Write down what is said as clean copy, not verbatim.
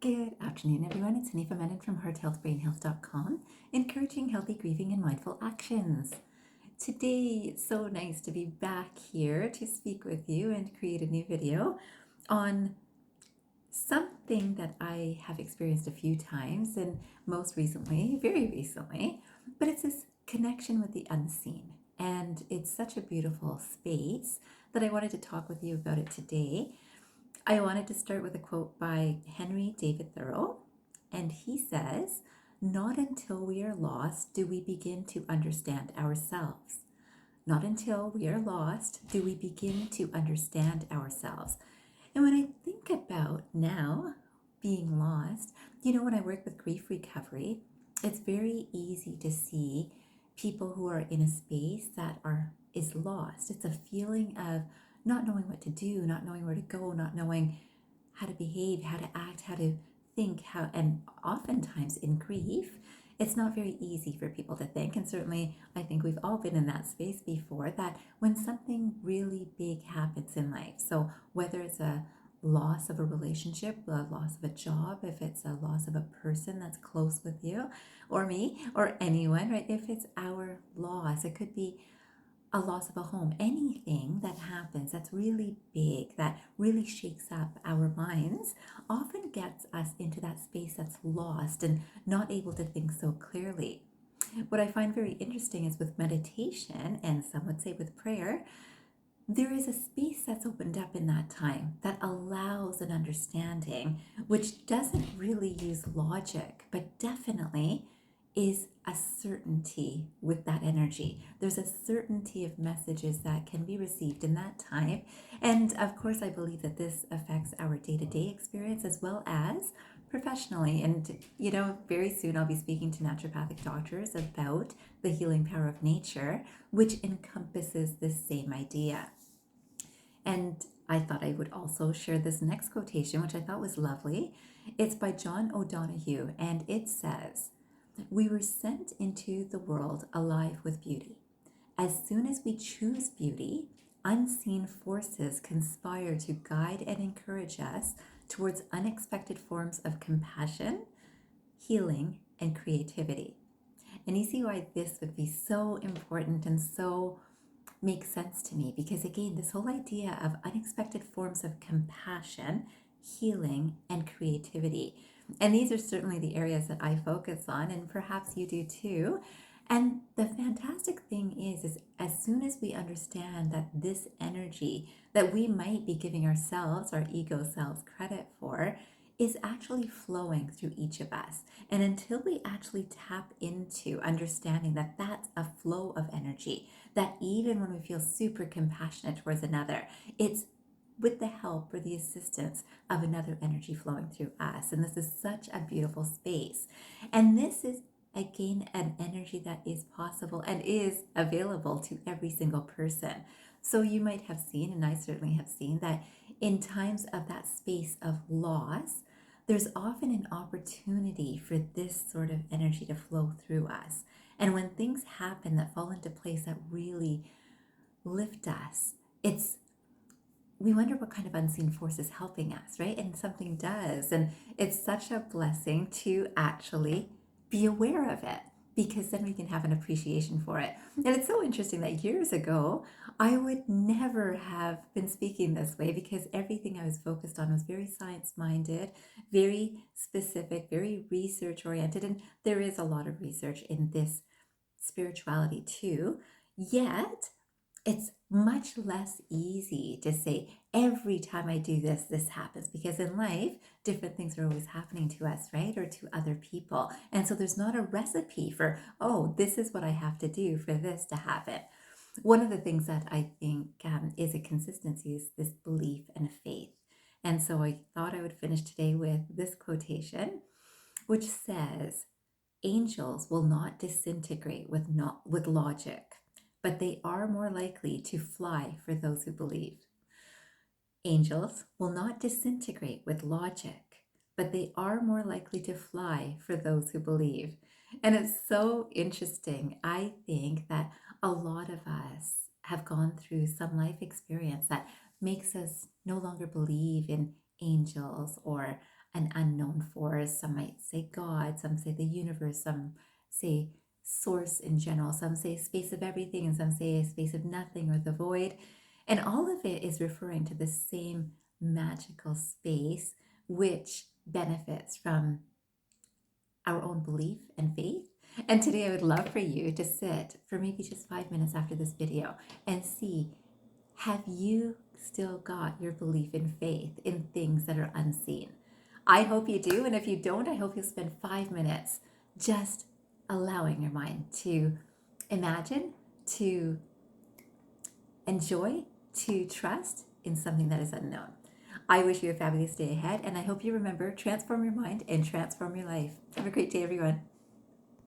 Good afternoon, everyone. It's Hanifa Menon from hearthealthbrainhealth.com, encouraging healthy grieving and mindful actions. Today, it's so nice to be back here to speak with you and create a new video on something that I have experienced a few times, and most recently, very recently, but it's this connection with the unseen. And it's such a beautiful space that I wanted to talk with you about it today. I wanted to start with a quote by Henry David Thoreau, and he says, "Not until we are lost do we begin to understand ourselves. Not until we are lost do we begin to understand ourselves." And when I think about now being lost, when I work with grief recovery, it's very easy to see people who are in a space that is lost. It's a feeling of not knowing what to do, not knowing where to go, not knowing how to behave, how to act, how to think, and oftentimes in grief, it's not very easy for people to think. And certainly, I think we've all been in that space before, that when something really big happens in life, so whether it's a loss of a relationship, a loss of a job, if it's a loss of a person that's close with you, or me, or anyone, right? If it's our loss, it could be a loss of a home, anything that happens that's really big, that really shakes up our minds, often gets us into that space that's lost and not able to think so clearly. What I find very interesting is with meditation, and some would say with prayer, there is a space that's opened up in that time that allows an understanding, which doesn't really use logic, but definitely is a certainty with that energy. There's a certainty of messages that can be received in that time. And of course, I believe that this affects our day-to-day experience as well as professionally. And, very soon I'll be speaking to naturopathic doctors about the healing power of nature, which encompasses this same idea. And I thought I would also share this next quotation, which I thought was lovely. It's by John O'Donohue, and it says, "We were sent into the world alive with beauty. As soon as we choose beauty, unseen forces conspire to guide and encourage us towards unexpected forms of compassion, healing, and creativity." And you see why this would be so important and so makes sense to me, because again, this whole idea of unexpected forms of compassion, healing, and creativity. And these are certainly the areas that I focus on, and perhaps you do too. And the fantastic thing is as soon as we understand that this energy that we might be giving ourselves, our ego selves, credit for, is actually flowing through each of us. And until we actually tap into understanding that that's a flow of energy, that even when we feel super compassionate towards another, it's with the help or the assistance of another energy flowing through us. And this is such a beautiful space. And this is, again, an energy that is possible and is available to every single person. So you might have seen, and I certainly have seen, that in times of that space of loss, there's often an opportunity for this sort of energy to flow through us. And when things happen that fall into place that really lift us, we wonder what kind of unseen force is helping us, right? And something does. And it's such a blessing to actually be aware of it, because then we can have an appreciation for it. And it's so interesting that years ago, I would never have been speaking this way, because everything I was focused on was very science-minded, very specific, very research-oriented. And there is a lot of research in this spirituality too. Yet, it's much less easy to say, every time I do this, this happens, because in life, different things are always happening to us, right? Or to other people. And so there's not a recipe for, oh, this is what I have to do for this to happen. One of the things that I think is a consistency is this belief and faith. And so I thought I would finish today with this quotation, which says, "Angels will not disintegrate with logic, but they are more likely to fly for those who believe." Angels will not disintegrate with logic, but they are more likely to fly for those who believe. And it's so interesting. I think that a lot of us have gone through some life experience that makes us no longer believe in angels or an unknown force. Some might say God, some say the universe, some say source in general, some say space of everything, and some say a space of nothing or the void. And all of it is referring to the same magical space which benefits from our own belief and faith. And today I would love for you to sit for maybe just 5 minutes after this video and see, have you still got your belief and faith in things that are unseen? I hope you do. And if you don't, I hope you'll spend 5 minutes just allowing your mind to imagine, to enjoy, to trust in something that is unknown. I wish you a fabulous day ahead, and I hope you remember, transform your mind and transform your life. Have a great day, everyone.